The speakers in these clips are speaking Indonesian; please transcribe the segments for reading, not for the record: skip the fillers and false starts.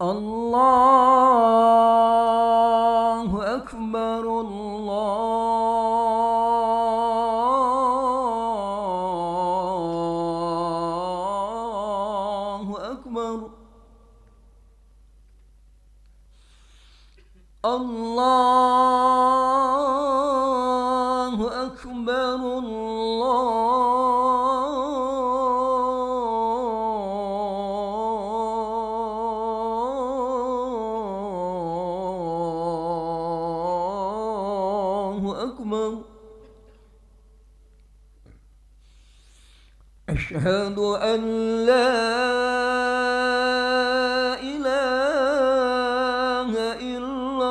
الله أكبر الله أكبر الله أكبر الله أكبر أشهد أن لا إله إلا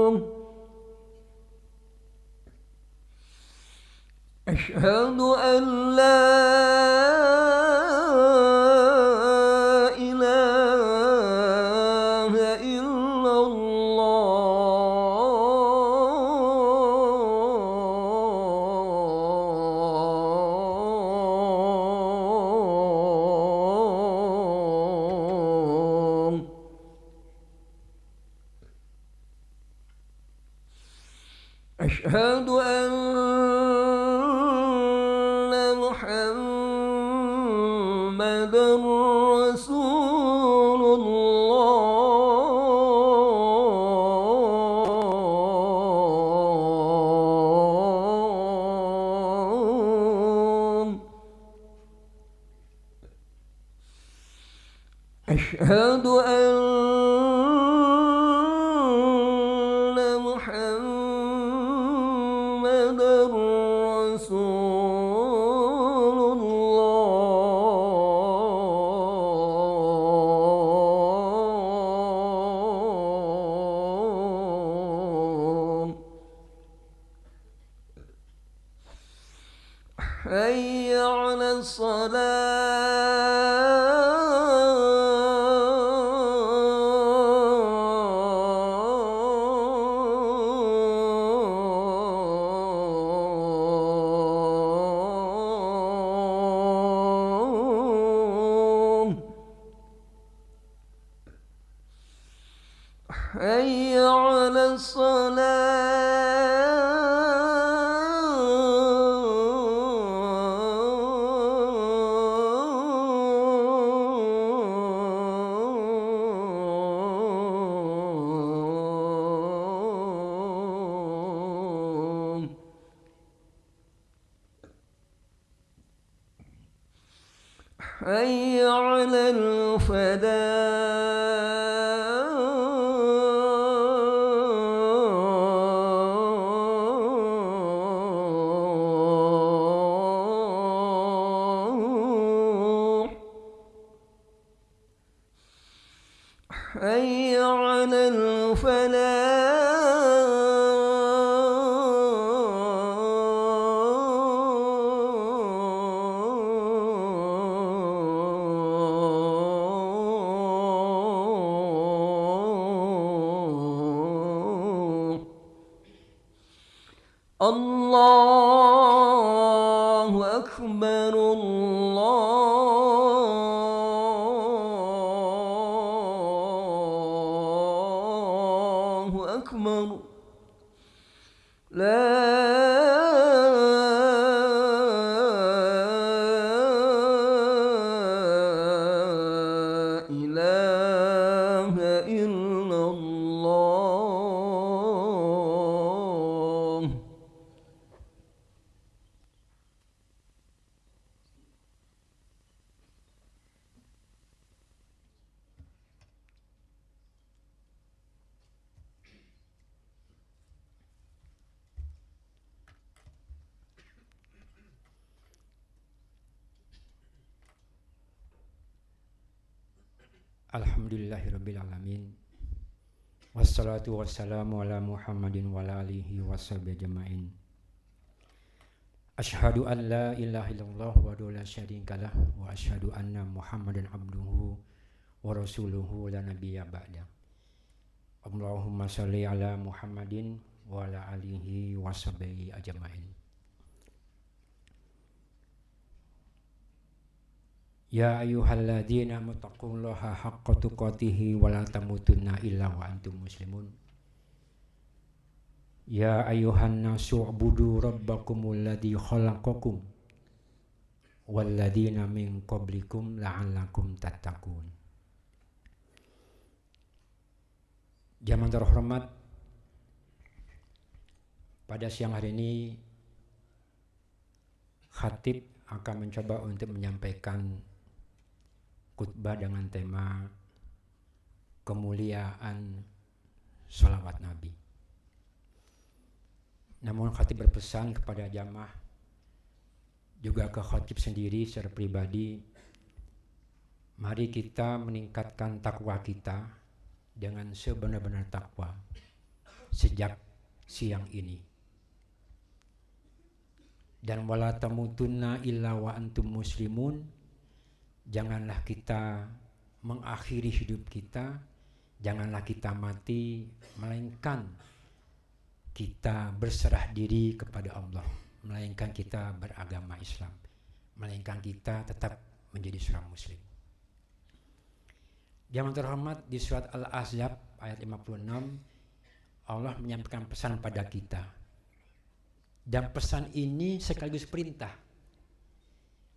الله أشهد أن لا إله إلا الله أشهد أن محمدًا رسول الله أشهد أن محمدًا رسول الله حي على الصلاة حي على الصلاة حي على الفلاح حي على الفلاح الله أكبر الله أكبر لا إله إلا الله Alhamdulillahirrabbilalamin. Wassalatu wassalamu ala Muhammadin wa ala alihi washabihi ajma'in. Asyhadu an la ilaha illallah wa la syarikalah wa asyhadu anna Muhammadan abduhu wa rasuluhu la nabiyya ba'da. Allahumma sholli ala Muhammadin wa ala alihi wa sahbihi ajmain. Ya ayyuhalladzina muttaqullaha haqqa tuqatih wa la tamutunna illa wa antum muslimun. Ya ayyuhan nasu ubudu rabbakumul ladzi khalaqakum walladzina min qablikum la'allakum tattaqun. Jamaah terhormat, pada siang hari ini khatib akan mencoba untuk menyampaikan khutbah dengan tema kemuliaan sholawat Nabi. Namun khatib berpesan kepada jamaah, juga ke khatib sendiri secara pribadi, mari kita meningkatkan takwa kita dengan sebenar-benar takwa sejak siang ini. Dan wala tamutunna illa wa antum muslimun, janganlah kita mengakhiri hidup kita, janganlah kita mati melainkan kita berserah diri kepada Allah, melainkan kita beragama Islam, melainkan kita tetap menjadi seorang muslim. Jamaah terhormat, di surat Al-Ahzab ayat 56 Allah menyampaikan pesan pada kita, dan pesan ini sekaligus perintah.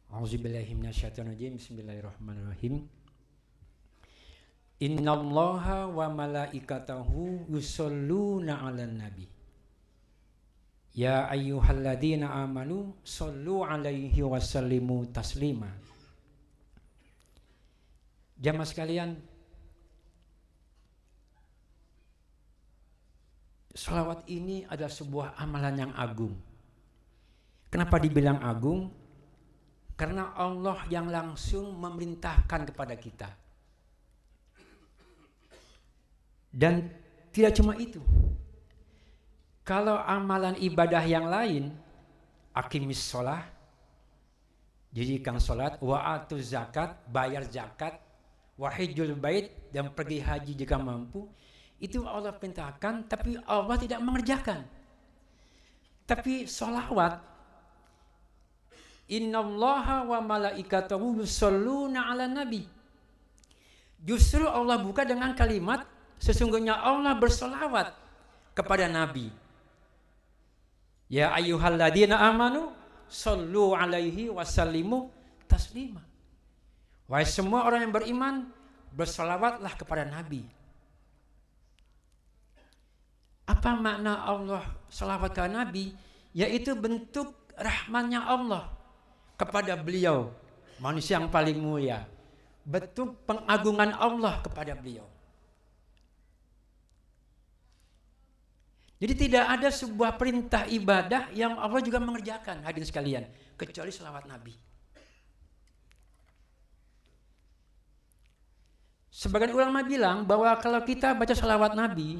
A'udzubillahi minasyaitonirrajim. Bismillahirrahmanirrahim. Innallaha wa malaikatahu yusholluna 'alan nabi. Ya ayyuhalladzina amanu shollu 'alaihi wa sallimu taslima. Jamaah sekalian, sholawat ini adalah sebuah amalan yang agung. Kenapa dibilang agung? Karena Allah yang langsung memerintahkan kepada kita. Dan tidak cuma itu. Kalau amalan ibadah yang lain, aqimis sholah, dirikan sholat, wa'atu zakat, bayar zakat, wahijul bait, dan pergi haji jika mampu, itu Allah perintahkan, tapi Allah tidak mengerjakan. Tapi sholawat, innallaha wa malaikatahu yusholluna 'alan nabi, justru Allah buka dengan kalimat sesungguhnya Allah bersolawat kepada Nabi. Ya ayyuhalladzina amanu shollu 'alaihi wa sallimu taslima. Wahai semua orang yang beriman, bersolawatlah kepada Nabi. Apa makna Allah salawat kepada Nabi? Yaitu bentuk rahmatnya Allah kepada beliau, manusia yang paling mulia. Bentuk pengagungan Allah kepada beliau. Jadi tidak ada sebuah perintah ibadah yang Allah juga mengerjakan, hadirin sekalian, kecuali salawat Nabi. Sebagian ulama bilang bahwa kalau kita baca salawat Nabi,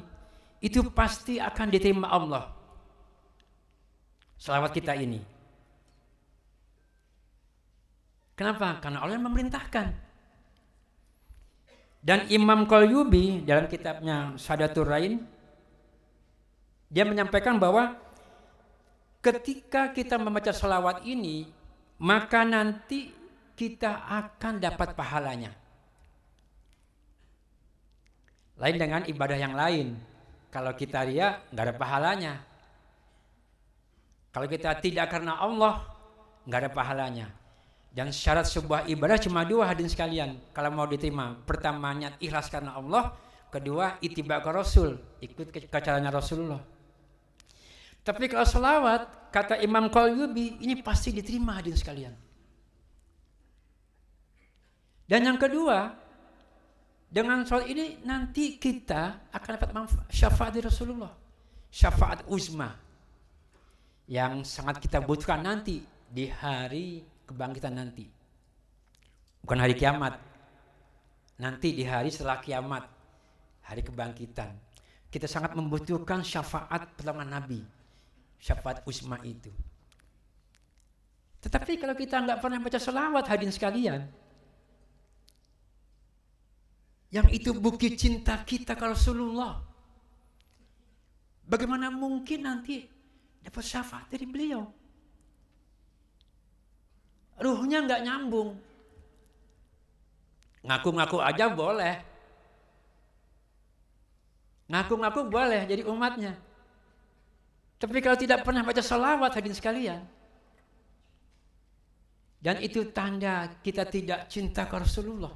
itu pasti akan diterima Allah. Salawat kita ini. Kenapa? Karena Allah yang memerintahkan. Dan Imam Qalyubi dalam kitabnya Sadatur Rain, dia menyampaikan bahwa ketika kita membaca salawat ini, maka nanti kita akan dapat pahalanya. Lain dengan ibadah yang lain. Kalau kita riya, nggak ada pahalanya. Kalau kita tidak karena Allah, nggak ada pahalanya. Dan syarat sebuah ibadah cuma dua, hadirin sekalian, kalau mau diterima. Pertama, niat ikhlas karena Allah. Kedua, ittiba ke Rasul, ikut ke caranya Rasulullah. Tapi kalau selawat, kata Imam Qalyubi, ini pasti diterima, hadirin sekalian. Dan yang kedua, dengan sholat ini nanti kita akan dapat syafaat dari Rasulullah, syafaat uzma yang sangat kita butuhkan nanti di hari kebangkitan nanti, bukan hari kiamat, nanti di hari setelah kiamat, hari kebangkitan. Kita sangat membutuhkan syafaat pertolongan Nabi, syafaat uzma itu. Tetapi kalau kita nggak pernah baca sholawat, hadirin sekalian, yang itu bukti cinta kita ke Rasulullah. Bagaimana mungkin nanti dapat syafaat dari beliau? Ruhnya nggak nyambung. Ngaku-ngaku aja boleh. Ngaku-ngaku boleh jadi umatnya. Tapi kalau tidak pernah baca salawat, hadirin sekalian, dan itu tanda kita tidak cinta ke Rasulullah.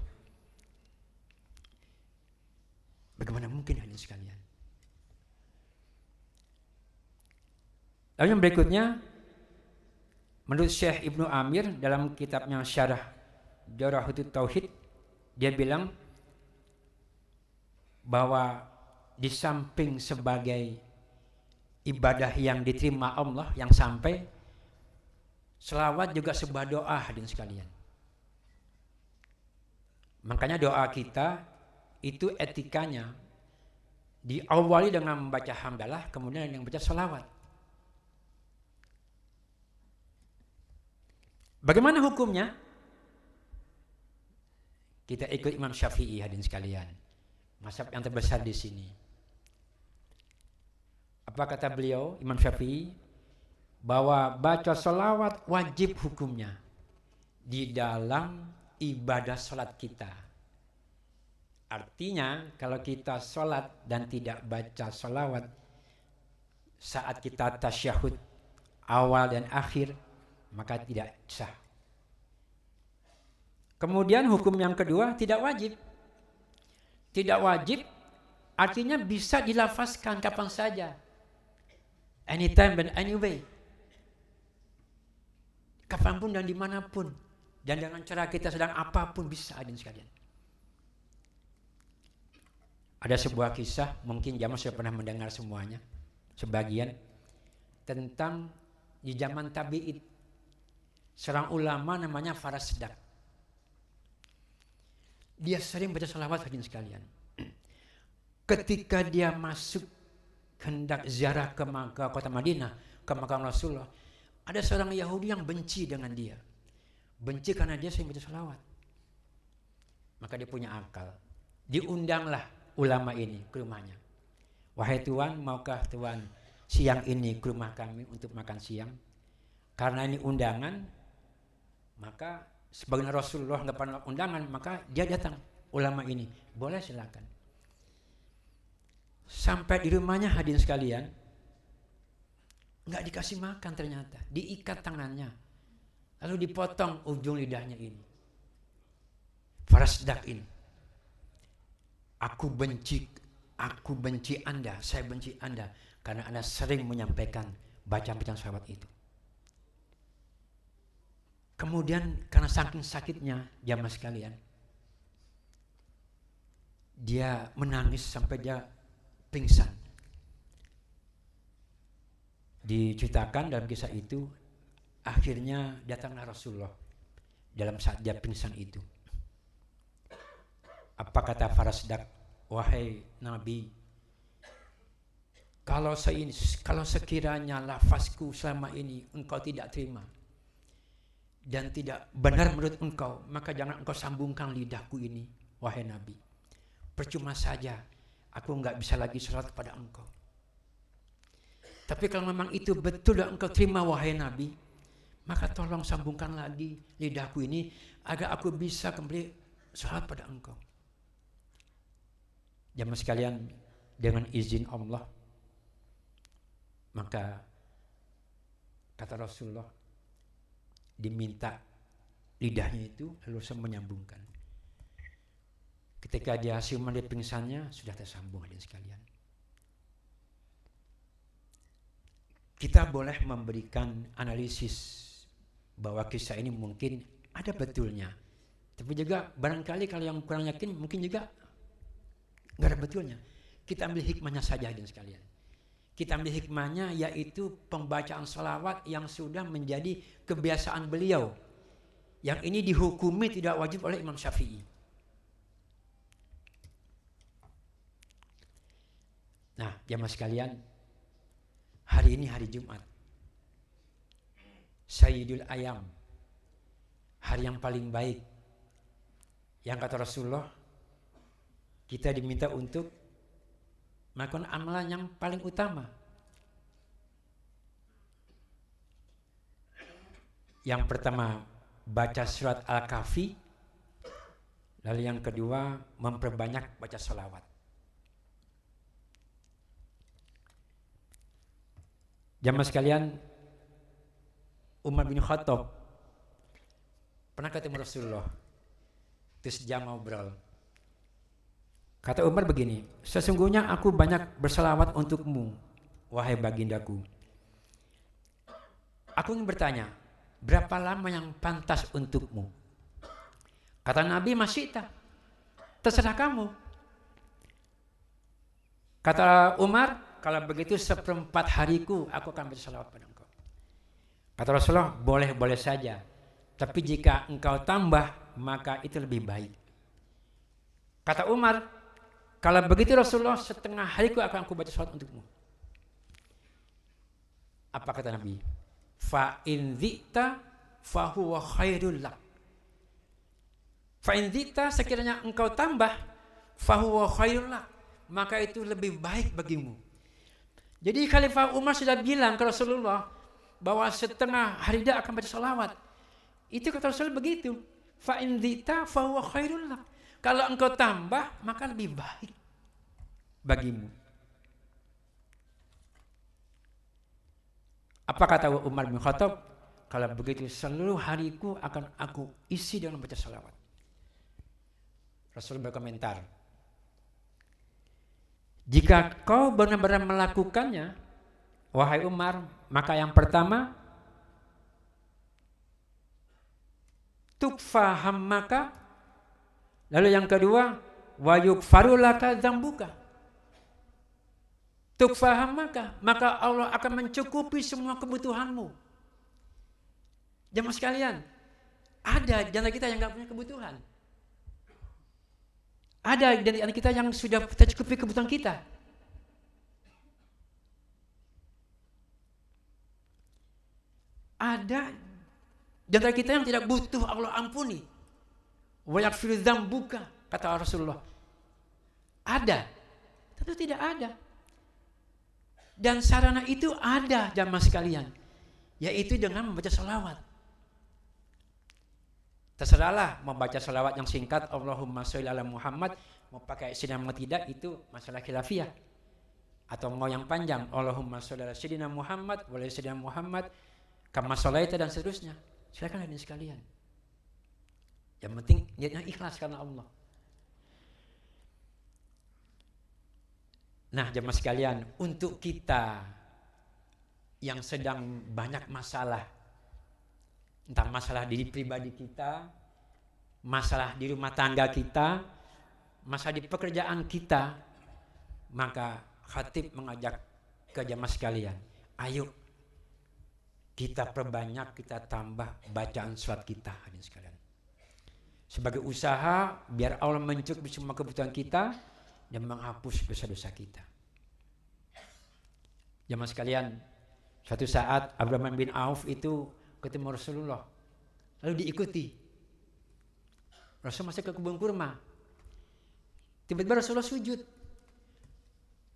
Bagaimana mungkin, hadirin sekalian? Lalu yang berikutnya, menurut Syekh Ibnu Amir dalam kitabnya Syarah Jawharatul Tauhid, dia bilang bahwa di samping sebagai ibadah yang diterima Allah yang sampai, selawat juga sebuah doa, hadirin sekalian. Makanya doa kita itu etikanya diawali dengan membaca hamdalah, kemudian yang membaca selawat. Bagaimana hukumnya? Kita ikut Imam Syafi'i, hadirin sekalian, mazhab yang terbesar di sini. Apa kata beliau, Imam Syafi'i? Bahwa baca sholawat wajib hukumnya di dalam ibadah sholat kita. Artinya kalau kita sholat dan tidak baca sholawat saat kita tasyahud awal dan akhir, maka tidak sah. Kemudian hukum yang kedua, tidak wajib. Tidak wajib artinya bisa dilafazkan kapan saja, anytime and anyway, kapanpun dan dimanapun, dan dengan cara kita sedang apapun bisa, hadirin sekalian. Ada sebuah kisah, mungkin Jamaah sudah pernah mendengar semuanya, sebagian, tentang di zaman tabi'in, seorang ulama namanya Farasdak. Dia sering baca salawat, hadirin sekalian. Ketika dia masuk hendak ziarah ke kota Madinah, ke makam Rasulullah, ada seorang Yahudi yang benci dengan dia. Benci karena dia sering baca salawat. Maka dia punya akal. Diundanglah ulama ini ke rumahnya. Wahai Tuan, maukah Tuan siang ini ke rumah kami untuk makan siang? Karena ini undangan, maka sebagian Rasulullah nggak pernah undangan, maka dia datang, ulama ini. Boleh, silakan. Sampai di rumahnya, hadirin sekalian, nggak dikasih makan ternyata, diikat tangannya, lalu dipotong ujung lidahnya ini. Farasdak ini, aku benci Anda, saya benci Anda karena Anda sering menyampaikan bacaan salawat itu. Kemudian karena saking sakitnya, jamaah sekalian, dia menangis sampai dia pingsan. Diceritakan dalam kisah itu, akhirnya datanglah Rasulullah dalam saat dia pingsan itu. Apa kata Farasdak? Wahai Nabi, kalau sekiranya lafazku selama ini engkau tidak terima dan tidak benar menurut engkau, maka jangan engkau sambungkan lidahku ini, wahai Nabi. Percuma saja aku nggak bisa lagi sholat kepada engkau. Tapi kalau memang itu betul dan engkau terima, wahai Nabi, maka tolong sambungkan lagi lidahku ini agar aku bisa kembali sholat pada engkau. Jamaah sekalian, dengan izin Allah, maka kata Rasulullah, diminta lidahnya itu lalu menyambungkan. Ketika dia hasil mandi pingsannya, sudah tersambung, hadirin sekalian. Kita boleh memberikan analisis bahwa kisah ini mungkin ada betulnya, tapi juga barangkali kalau yang kurang yakin mungkin juga nggak ada betulnya. Kita ambil hikmahnya saja, hadirin sekalian. Kita ambil hikmahnya, yaitu pembacaan salawat yang sudah menjadi kebiasaan beliau, yang ini dihukumi tidak wajib oleh Imam Syafi'i. Nah, jamaah sekalian, hari ini hari Jumat, Sayyidul Ayam, hari yang paling baik, yang kata Rasulullah, kita diminta untuk melakukan amalan yang paling utama. Yang pertama, baca surat Al-Kahfi. Lalu yang kedua, memperbanyak baca salawat. Jamaah sekalian, Umar bin Khattab pernah ketemu Rasulullah, terus jam ngobrol. Kata Umar begini, sesungguhnya aku banyak bersalawat untukmu, wahai bagindaku. Aku ingin bertanya, berapa lama yang pantas untukmu? Kata Nabi, masyita, terserah kamu. Kata Umar, kalau begitu 1/4 hariku aku akan bersalawat pada engkau. Kata Rasulullah, boleh-boleh saja. Tapi jika engkau tambah, maka itu lebih baik. Kata Umar, kalau begitu Rasulullah, 1/2 hariku akan aku baca salawat untukmu. Apa kata Nabi? Fa in dzita fa huwa khairul lak. Fa in dzita, sekiranya engkau tambah, fa huwa khairul lak, maka itu lebih baik bagimu. Jadi Khalifah Umar sudah bilang ke Rasulullah bahwa 1/2 hari dia akan baca salawat. Itu kata Rasul begitu. Fa in dzita fa huwa khairul lak. Kalau engkau tambah, maka lebih baik bagimu. Apa kata Umar bin Khattab? Kalau begitu seluruh hariku akan aku isi dengan baca salawat. Rasul berkomentar, jika kau benar-benar melakukannya, wahai Umar, maka yang pertama, tukfa hammaka. Lalu yang kedua, wa yukfaru laka dzambuka. Tukfa hammaka, maka Allah akan mencukupi semua kebutuhanmu. Jamaah sekalian, ada di antara kita yang enggak punya kebutuhan. Ada di antara kita yang sudah tercukupi kebutuhan kita. Ada di antara kita yang tidak butuh Allah ampuni. Wa yaghfiru dzambuka, kata Rasulullah. Ada. Tentu tidak ada. Dan sarana itu ada jamaah sekalian, yaitu dengan membaca salawat. Terserahlah mau baca salawat yang singkat, Allahumma sholli ala Muhammad, mau pakai sinam atau tidak, itu masalah khilafiyah. Atau mau yang panjang, Allahumma sholli ala sayyidina Muhammad wa ala sayyidina Muhammad kama sholaita, dan seterusnya. Silakan hadirin sekalian. Yang penting niatnya ikhlas karena Allah. Nah, jemaah sekalian, untuk kita yang sedang banyak masalah, entah masalah diri pribadi kita, masalah di rumah tangga kita, masalah di pekerjaan kita, maka khatib mengajak ke jemaah sekalian, ayo kita perbanyak, kita tambah bacaan salat kita, hadirin sekalian. Sebagai usaha biar Allah mencukupi semua kebutuhan kita dan menghapus dosa-dosa kita. Jemaah sekalian, suatu saat Abdurrahman bin Auf itu ketemu Rasulullah, lalu diikuti. Rasul masuk ke kebun kurma. Tiba-tiba Rasulullah sujud.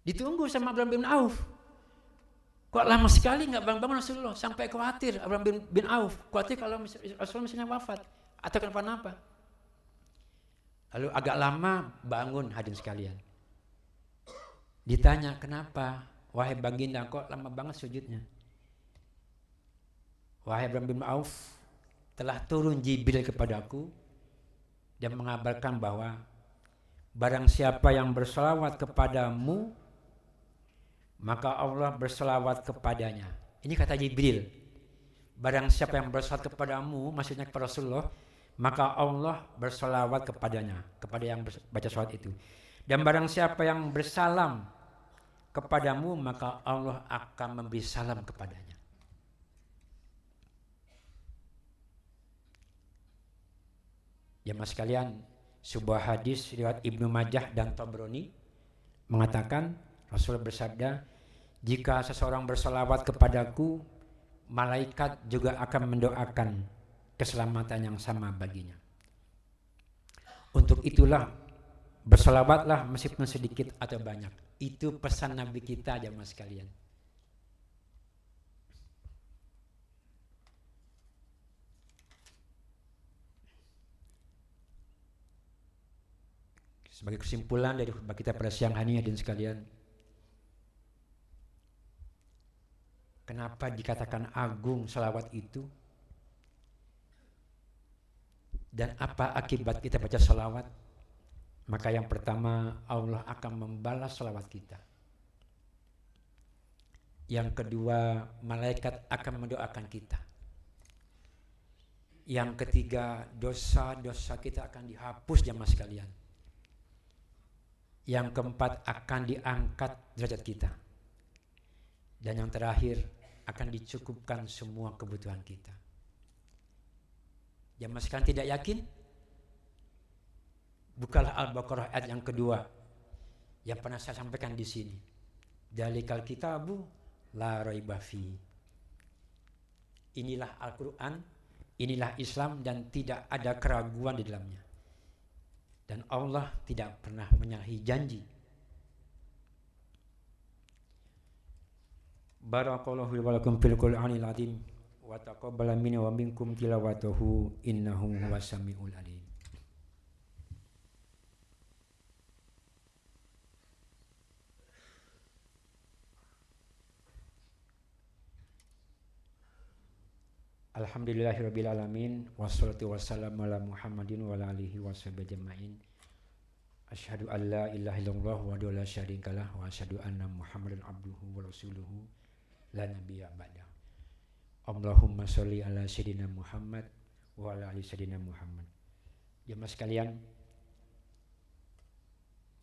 Ditunggu sama Abdurrahman bin Auf. Kok lama sekali nggak bangun-bangun Rasulullah, sampai khawatir Abdurrahman bin Auf, khawatir kalau Rasulullah misalnya wafat atau kenapa-napa. Lalu agak lama bangun, hadirin sekalian. Ditanya, kenapa? Wahai baginda, kok lama banget sujudnya? Wahai Abdurrahman bin Auf, telah turun Jibril kepadaku dan mengabarkan bahwa barang siapa yang berselawat kepadamu, maka Allah berselawat kepadanya. Ini kata Jibril. Barang siapa yang berselawat kepadamu, maksudnya kepada Rasulullah, maka Allah berselawat kepadanya, kepada yang baca selawat itu. Dan barang siapa yang bersalam kepadamu, maka Allah akan memberi salam kepadanya. Jemaah sekalian, sebuah hadis riwayat Ibnu Majah dan Tabrani mengatakan, Rasulullah bersabda, jika seseorang berselawat kepadaku, malaikat juga akan mendoakan keselamatan yang sama baginya. Untuk itulah berselawatlah meskipun sedikit atau banyak. Itu pesan Nabi kita, jemaah sekalian. Sebagai kesimpulan dari khutbah kita pada siang hari ini, hadirin sekalian, kenapa dikatakan agung salawat itu? Dan apa akibat kita baca salawat? Maka yang pertama, Allah akan membalas salawat kita. Yang kedua, malaikat akan mendoakan kita. Yang ketiga, dosa-dosa kita akan dihapus jamaah sekalian. Yang keempat, akan diangkat derajat kita. Dan yang terakhir, akan dicukupkan semua kebutuhan kita. Jamaah sekalian tidak yakin? Bukalah Al-Baqarah ayat yang kedua yang pernah saya sampaikan di sini. Dalikal kitabu la raiba fi. Inilah Al-Quran, inilah Islam, dan tidak ada keraguan di dalamnya. Dan Allah tidak pernah menyalahi janji. Barakallahu li wa lakum fil Qur'anil azim wa taqabbala minna wa minkum tilawatahu innahu huwas samiul alim. Alhamdulillahirabbil alamin wassalatu wassalamu ala Muhammadin wa ala alihi washabihi ajmain. Asyhadu an la ilaha illallah wa la syarikalah wa asyhadu anna Muhammadan abduhu wa rasuluhu la nabiyya ba'da. Allahumma sholli ala sayyidina Muhammad wa ala ali sayyidina Muhammad. Jemaah sekalian,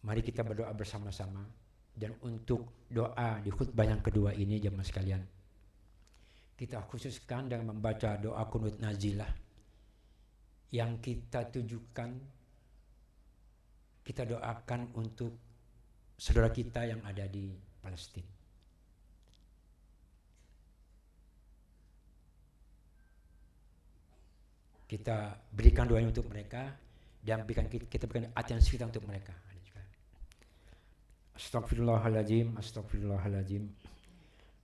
mari kita berdoa bersama-sama. Dan untuk doa di khutbah yang kedua ini jemaah sekalian, kita khususkan dengan membaca doa kunut nazilah yang kita tujukan, kita doakan untuk saudara kita yang ada di Palestina. Kita berikan doa untuk mereka dan kita berikan atensi kita untuk mereka. Astagfirullahaladzim, astagfirullahaladzim.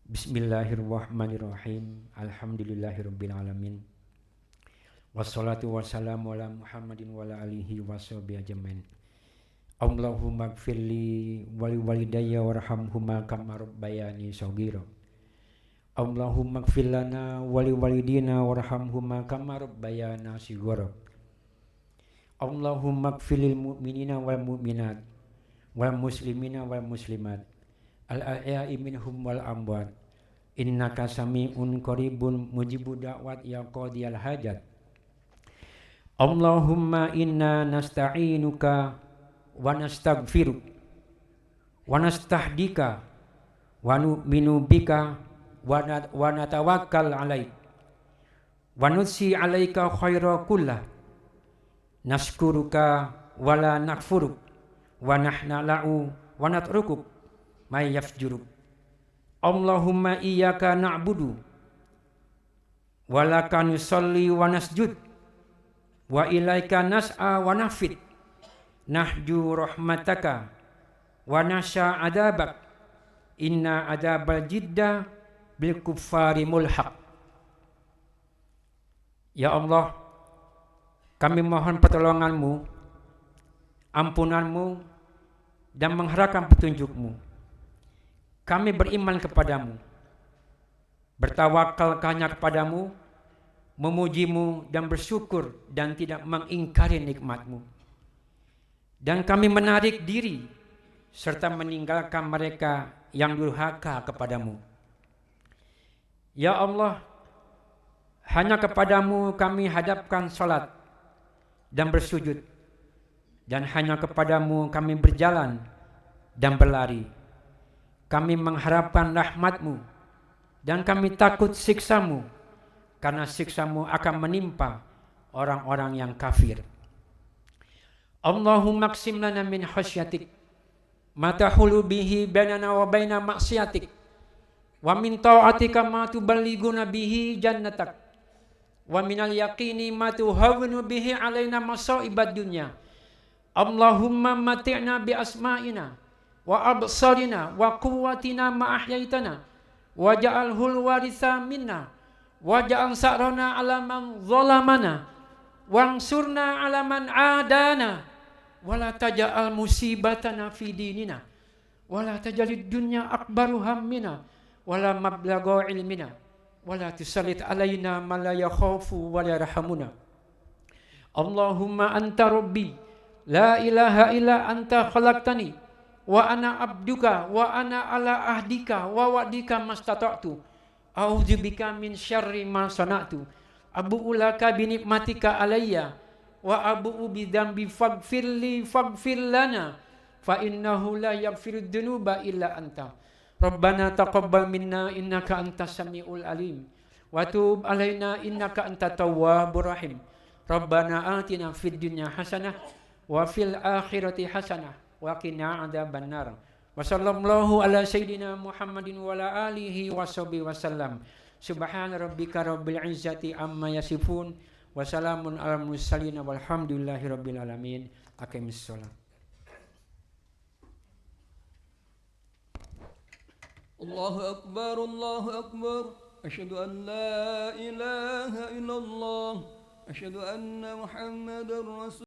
Bismillahirrahmanirrahim. Alhamdulillahirabbil alamin. Wassalatu wassalamu ala Muhammadin wa ala alihi washabihi ajmain. Allahumma ighfirli wa li walidayya warhamhuma kama rabbayani shaghira. Allahumma ighfir lana wa li walidina warhamhuma kama rabbayana shighara. Allahumma ighfir lil mu'minina wal mu'minat wal muslimina wal muslimat al-ahya'i minhum wal amwat innaka sami'un qaribun mujibud da'wat ya qadiyal hajat. Allahumma inna nasta'inuka wa nastaghfiruk wa nastahdika wa nu'minu bika wa natawakkal alaik wa nutsi alaika khaira kullah nashkuruka wa la nakfuruk wa nahna la'u wa natrukuk may yafjuruk. Allahumma iyyaka na'budu wa laka nusalli wa nasjud wa ilaika nas'a wa nafid nahju rahmataka wa nasha adabak inna adabal jidda bil kuffari mulhaq. Ya Allah, kami mohon pertolonganmu, ampunanmu, dan mengharapkan petunjukmu. Kami beriman kepadamu, bertawakal hanya kepadamu, memujimu dan bersyukur dan tidak mengingkari nikmatmu. Dan kami menarik diri serta meninggalkan mereka yang durhaka kepadamu. Ya Allah, hanya kepadamu kami hadapkan salat dan bersujud, dan hanya kepadamu kami berjalan dan berlari. Kami mengharapkan rahmatmu dan kami takut siksamu, karena siksamu akan menimpa orang-orang yang kafir. Allahumma qsim lana min khasyatik ma tahulu bihi bainana wa baina maksiatik wa min ta'atika ma tuballighuna bihi jannatak wa minal yaqini ma tuhawwinu bihi alaina masaibad dunya. Allahumma mati'na bi asma'ina wa absarina wa quwwatina ma ahyaitana waj'alhul waritha minna waj'al sa'rana 'ala man zalamana wansurna 'ala man adana wala taj'al musibatana fi dinina wala taj'alid dunya akbaru hammina wala mablagha ilmina wala tusallit alaina man la yakhafu wa la yarhamuna. Allahumma anta rabbi la ilaha illa anta khalaqtani wa ana abduka wa ana ala ahdika wa wa'dika mastata'tu a'udzubika min syarri ma sana'tu abu'u laka bi nikmatika alayya wa abu'u bi dzambi faghfir lana fa innahu la yaghfiru dzunuba illa anta. Rabbana taqabbal minna innaka antas samiul alim wa tub alaina innaka antat tawwabur rahim. Rabbana atina fid dunya hasanah wa fil akhirati hasanah wa qina adzabannar. Wa sallallahu ala sayidina Muhammadin wa ala alihi wa sahbihi wasallam. Subhana rabbika rabbil izzati amma yasifun wa salamun alal mursalin walhamdulillahi rabbil alamin. Aqimis shalah. Allahu akbar, Allahu akbar. Asyhadu an la ilaha illallah. Asyhadu anna Muhammadar Rasul.